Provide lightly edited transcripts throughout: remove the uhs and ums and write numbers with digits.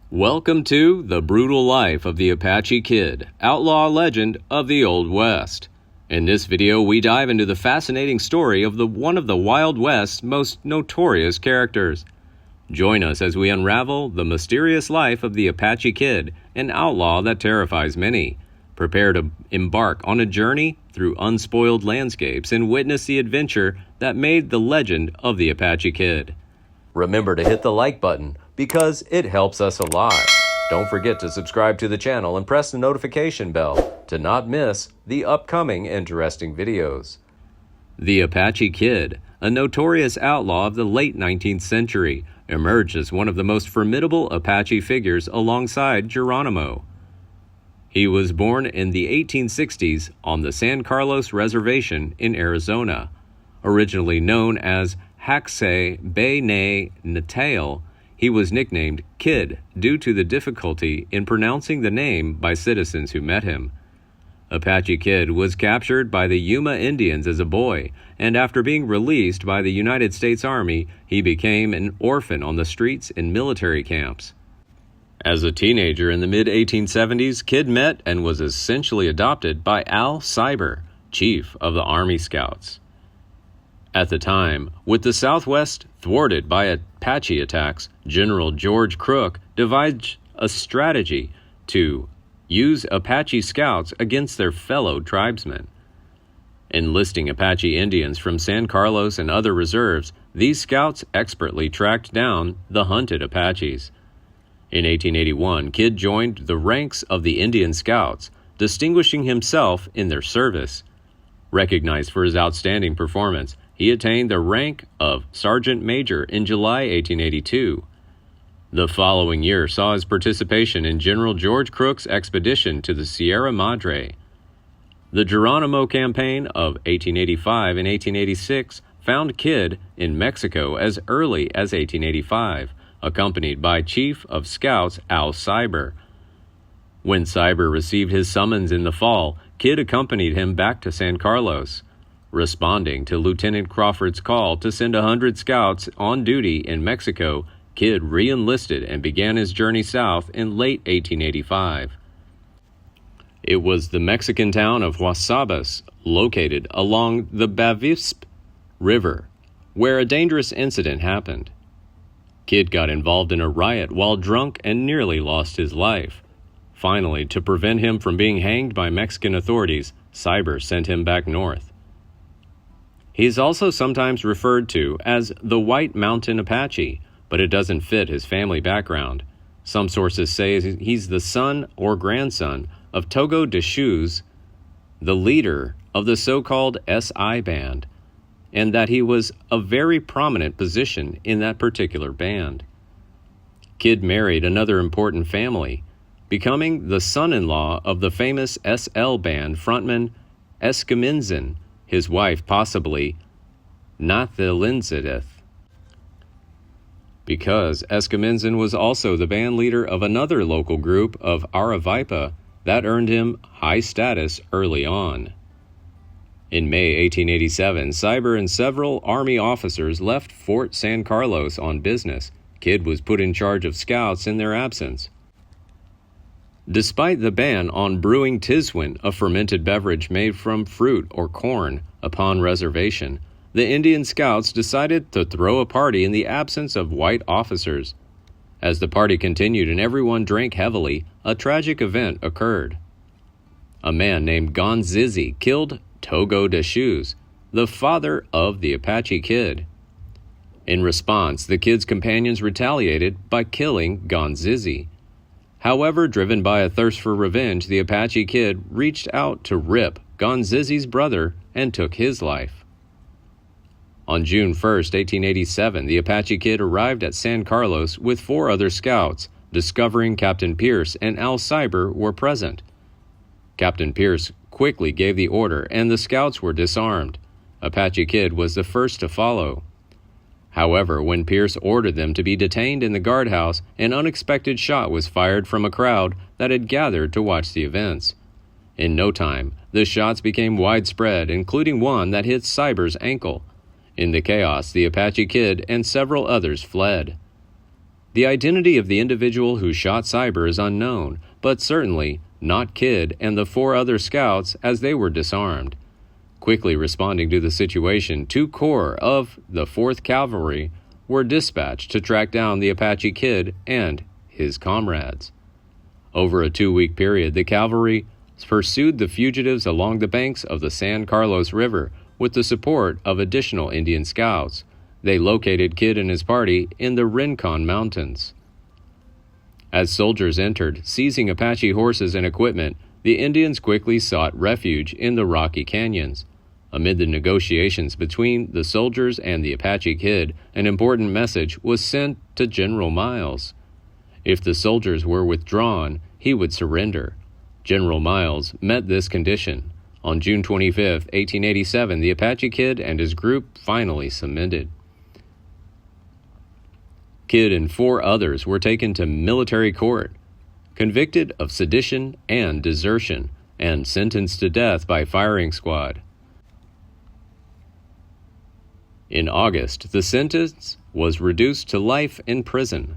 Welcome to The Brutal Life of the Apache Kid, Outlaw Legend of the Old West. In this video, we dive into the fascinating story of one of the Wild West's most notorious characters. Join us as we unravel the mysterious life of the Apache Kid, an outlaw that terrifies many. Prepare to embark on a journey through unspoiled landscapes and witness the adventure that made the legend of the Apache Kid. Remember to hit the like button because it helps us a lot. Don't forget to subscribe to the channel and press the notification bell to not miss the upcoming interesting videos. The Apache Kid, a notorious outlaw of the late 19th century, emerged as one of the most formidable Apache figures alongside Geronimo. He was born in the 1860s on the San Carlos Reservation in Arizona. Originally known as Haskay-bay-nay-ntayl, he was nicknamed Kid due to the difficulty in pronouncing the name by citizens who met him. Apache Kid was captured by the Yuma Indians as a boy, and after being released by the United States Army, he became an orphan on the streets in military camps. As a teenager in the mid-1870s, Kid met and was essentially adopted by Al Cyber, chief of the Army Scouts. At the time, with the Southwest thwarted by Apache attacks, General George Crook devised a strategy to use Apache scouts against their fellow tribesmen. Enlisting Apache Indians from San Carlos and other reserves, these scouts expertly tracked down the hunted Apaches. In 1881, Kid joined the ranks of the Indian Scouts, distinguishing himself in their service. Recognized for his outstanding performance, he attained the rank of Sergeant Major in July 1882. The following year saw his participation in General George Crook's expedition to the Sierra Madre. The Geronimo campaign of 1885 and 1886 found Kid in Mexico as early as 1885, accompanied by Chief of Scouts Al Cyber. When Cyber received his summons in the fall, Kid accompanied him back to San Carlos. Responding to Lieutenant Crawford's call to send 100 scouts on duty in Mexico, Kid re-enlisted and began his journey south in late 1885. It was the Mexican town of Guasabas, located along the Bavispe River, where a dangerous incident happened. Kid got involved in a riot while drunk and nearly lost his life. Finally, to prevent him from being hanged by Mexican authorities, Cyber sent him back north. He is also sometimes referred to as the White Mountain Apache, but it doesn't fit his family background. Some sources say he's the son or grandson of Togo Deschutes, the leader of the so-called SI band, and that he was a very prominent position in that particular band. Kid married another important family, becoming the son-in-law of the famous SL band frontman Escamizin, his wife possibly Nathalinzidith, because Escamizin was also the band leader of another local group of Aravaipa that earned him high status early on. In May 1887, Cyber and several Army officers left Fort San Carlos on business. Kid was put in charge of scouts in their absence. Despite the ban on brewing tiswin, a fermented beverage made from fruit or corn, upon reservation, the Indian Scouts decided to throw a party in the absence of white officers. As the party continued and everyone drank heavily, a tragic event occurred. A man named Gonzizi killed Togo Deschutes, the father of the Apache Kid. In response, the Kid's companions retaliated by killing Gonzizi. However, driven by a thirst for revenge, the Apache Kid reached out to rip Gonzizi's brother and took his life. On June 1, 1887, the Apache Kid arrived at San Carlos with 4 other scouts, discovering Captain Pierce and Al Cyber were present. Captain Pierce quickly gave the order, and the scouts were disarmed. Apache Kid was the first to follow. However, when Pierce ordered them to be detained in the guardhouse, an unexpected shot was fired from a crowd that had gathered to watch the events. In no time, the shots became widespread, including one that hit Cyber's ankle. In the chaos, the Apache Kid and several others fled. The identity of the individual who shot Cyber is unknown, but certainly not Kid and the 4 other scouts, as they were disarmed. Quickly responding to the situation, 2 corps of the 4th Cavalry were dispatched to track down the Apache Kid and his comrades. Over a 2-week period, the cavalry pursued the fugitives along the banks of the San Carlos River with the support of additional Indian scouts. They located Kid and his party in the Rincon Mountains. As soldiers entered, seizing Apache horses and equipment, the Indians quickly sought refuge in the rocky canyons. Amid the negotiations between the soldiers and the Apache Kid, an important message was sent to General Miles. If the soldiers were withdrawn, he would surrender. General Miles met this condition. On June 25, 1887, the Apache Kid and his group finally submitted. Kid and 4 others were taken to military court, convicted of sedition and desertion, and sentenced to death by firing squad. In August, the sentence was reduced to life in prison.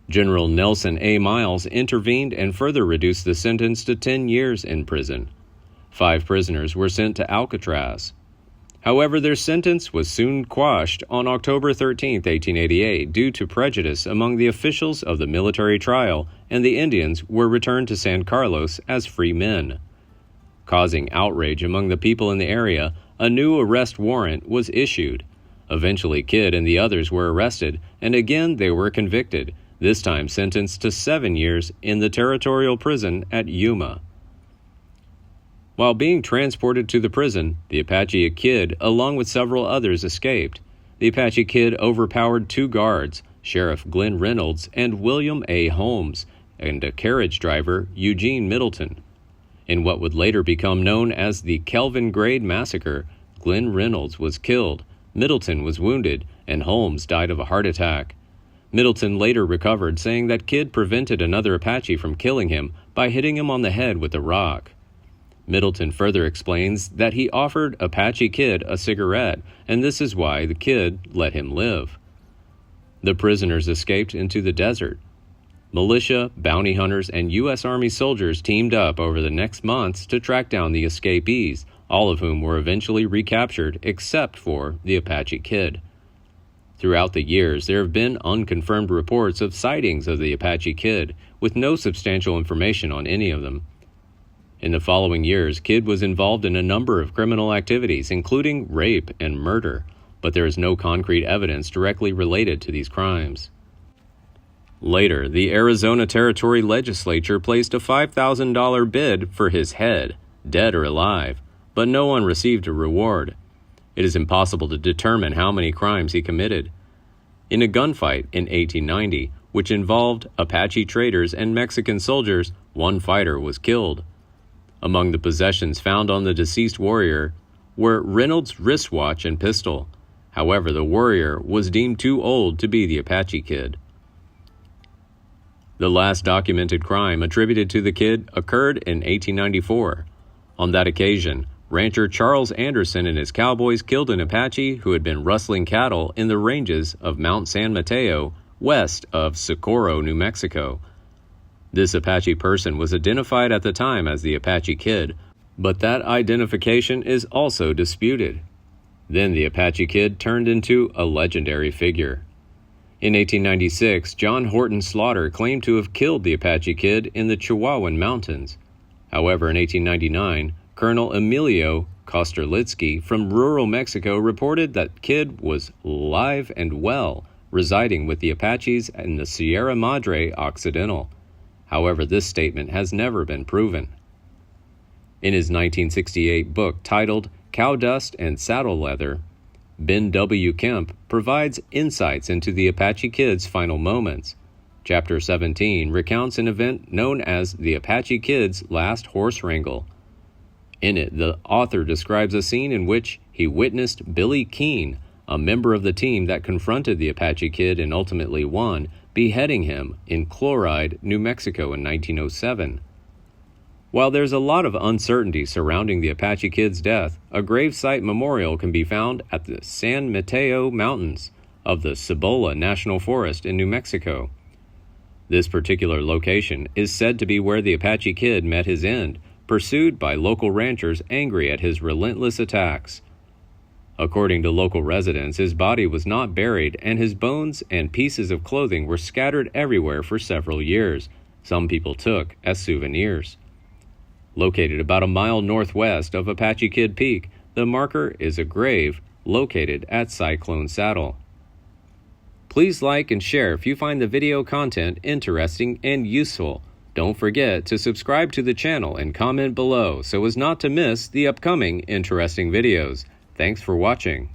General Nelson A. Miles intervened and further reduced the sentence to 10 years in prison. 5 prisoners were sent to Alcatraz. However, their sentence was soon quashed on October 13, 1888, due to prejudice among the officials of the military trial, and the Indians were returned to San Carlos as free men. Causing outrage among the people in the area, a new arrest warrant was issued. Eventually, Kid and the others were arrested, and again they were convicted, this time sentenced to 7 years in the territorial prison at Yuma. While being transported to the prison, the Apache Kid, along with several others, escaped. The Apache Kid overpowered 2 guards, Sheriff Glenn Reynolds and William A. Holmes, and a carriage driver, Eugene Middleton. In what would later become known as the Kelvin Grade Massacre, Glenn Reynolds was killed, Middleton was wounded, and Holmes died of a heart attack. Middleton later recovered, saying that Kid prevented another Apache from killing him by hitting him on the head with a rock. Middleton further explains that he offered Apache Kid a cigarette, and this is why the Kid let him live. The prisoners escaped into the desert. Militia, bounty hunters, and U.S. Army soldiers teamed up over the next months to track down the escapees, all of whom were eventually recaptured except for the Apache Kid. Throughout the years, there have been unconfirmed reports of sightings of the Apache Kid, with no substantial information on any of them. In the following years, Kid was involved in a number of criminal activities, including rape and murder, but there is no concrete evidence directly related to these crimes. Later, the Arizona Territory Legislature placed a $5,000 bid for his head, dead or alive, but no one received a reward. It is impossible to determine how many crimes he committed. In a gunfight in 1890, which involved Apache traders and Mexican soldiers, one fighter was killed. Among the possessions found on the deceased warrior were Reynolds' wristwatch and pistol. However, the warrior was deemed too old to be the Apache Kid. The last documented crime attributed to the Kid occurred in 1894. On that occasion, rancher Charles Anderson and his cowboys killed an Apache who had been rustling cattle in the ranges of Mount San Mateo, west of Socorro, New Mexico. This Apache person was identified at the time as the Apache Kid, but that identification is also disputed. Then the Apache Kid turned into a legendary figure. In 1896, John Horton Slaughter claimed to have killed the Apache Kid in the Chihuahuan Mountains. However, in 1899, Colonel Emilio Kosterlitsky from rural Mexico reported that Kid was alive and well, residing with the Apaches in the Sierra Madre Occidental. However, this statement has never been proven. In his 1968 book titled Cow Dust and Saddle Leather, Ben W. Kemp provides insights into the Apache Kid's final moments. Chapter 17 recounts an event known as the Apache Kid's last horse wrangle. In it, the author describes a scene in which he witnessed Billy Keene, a member of the team that confronted the Apache Kid and ultimately won, beheading him in Chloride, New Mexico in 1907. While there's a lot of uncertainty surrounding the Apache Kid's death, a gravesite memorial can be found at the San Mateo Mountains of the Cibola National Forest in New Mexico. This particular location is said to be where the Apache Kid met his end, pursued by local ranchers angry at his relentless attacks. According to local residents, his body was not buried and his bones and pieces of clothing were scattered everywhere for several years. Some people took as souvenirs. Located about a mile northwest of Apache Kid Peak, the marker is a grave located at Cyclone Saddle. Please like and share if you find the video content interesting and useful. Don't forget to subscribe to the channel and comment below so as not to miss the upcoming interesting videos. Thanks for watching.